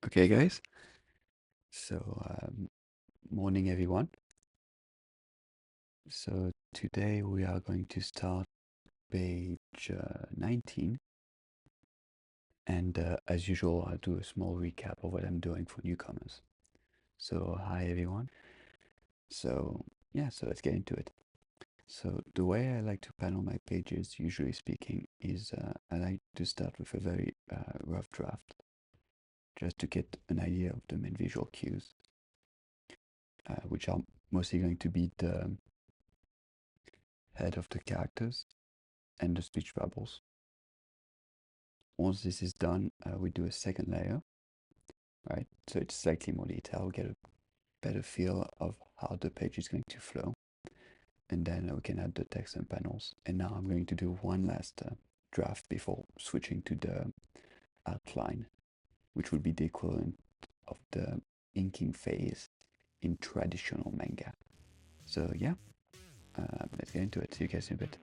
Okay, guys. So, morning, everyone. So, today we are going to start page 19. And as usual, I'll do a small recap of what I'm doing for newcomers. So, hi, everyone. So, so let's get into it. So, the way I like to panel my pages, usually speaking, is I like to start with a very rough draft, just to get an idea of the main visual cues, which are mostly going to be the head of the characters and the speech bubbles. Once this is done, we do a second layer, right? So it's slightly more detailed, get a better feel of how the page is going to flow. And then we can add the text and panels. And now I'm going to do one last draft before switching to the outline, which would be the equivalent of the inking phase in traditional manga. So yeah, let's get into it. See you guys in a bit.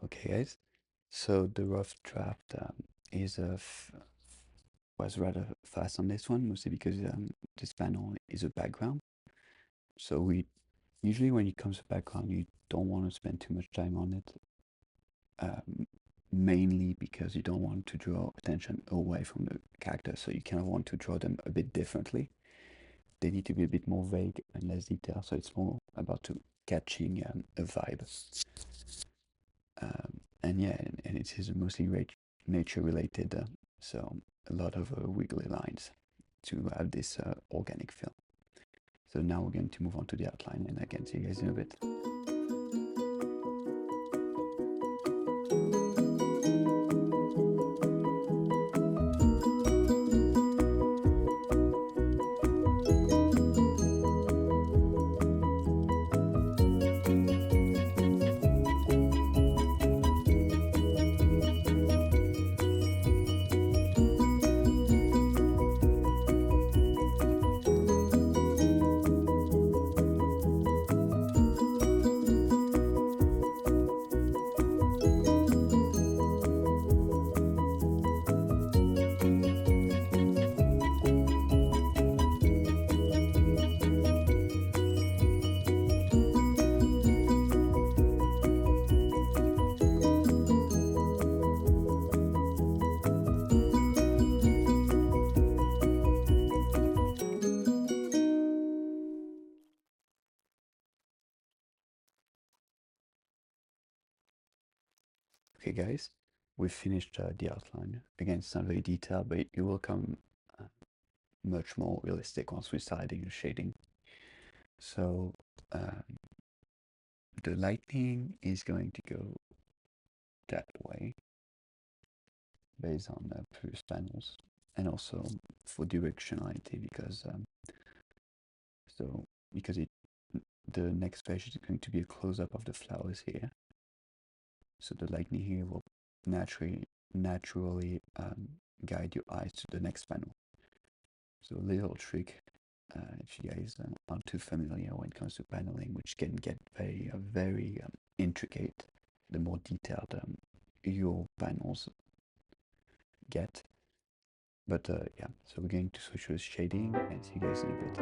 Okay, guys. So the rough draft is was rather fast on this one, mostly because this panel is a background. So we usually when it comes to background, you don't want to spend too much time on it, um, mainly because you don't want to draw attention away from the character. So you kind of want to draw them a bit differently. They need to be a bit more vague and less detailed. So it's more about to catching a vibe. And yeah, and it is mostly nature related. So a lot of wiggly lines to have this organic feel. So now we're going to move on to the outline, and I can see you guys in a bit. Okay, guys, we've finished the outline. Again, it's not very detailed, but it will come uh, much more realistic once we start adding the shading. So the lightning is going to go that way based on the previous panels, and also for directionality because because the next page is going to be a close-up of the flowers here. So the lightning here will naturally guide your eyes to the next panel. So a little trick, if you guys aren't too familiar when it comes to paneling, which can get very intricate, the more detailed your panels get. But yeah, so we're going to switch to shading and see you guys in a bit.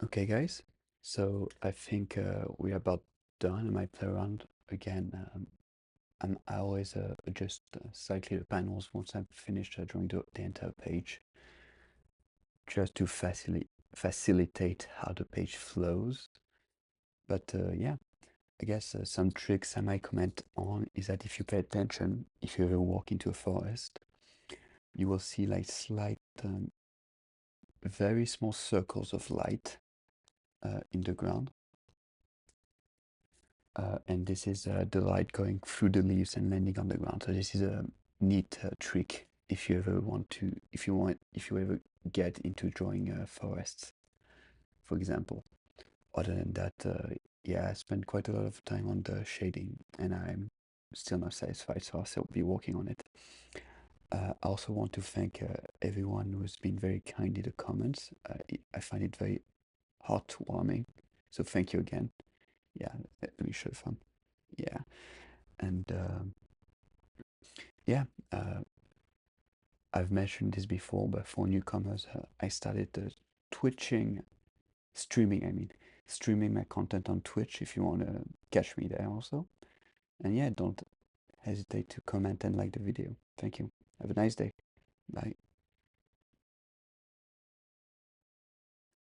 Okay, guys. So I think we're about done. I might play around again. I always adjust slightly the panels once I've finished drawing the entire page, just to facilitate how the page flows. But yeah, I guess some tricks I might comment on is that if you pay attention, if you ever walk into a forest, you will see like slight, very small circles of light in the ground. And this is the light going through the leaves and landing on the ground. So this is a neat trick if you ever want to, if you ever get into drawing forests, for example. Other than that, yeah, I spent quite a lot of time on the shading, and I'm still not satisfied, so I'll still be working on it. I also want to thank everyone who's been very kind in the comments. I find it very heartwarming, so thank you again. Yeah, let me show some. Yeah, and yeah, I've mentioned this before, but for newcomers, I started twitching, streaming, I mean, streaming my content on Twitch if you want to catch me there also. And yeah, don't hesitate to comment and like the video. Thank you. Have a nice day. Bye.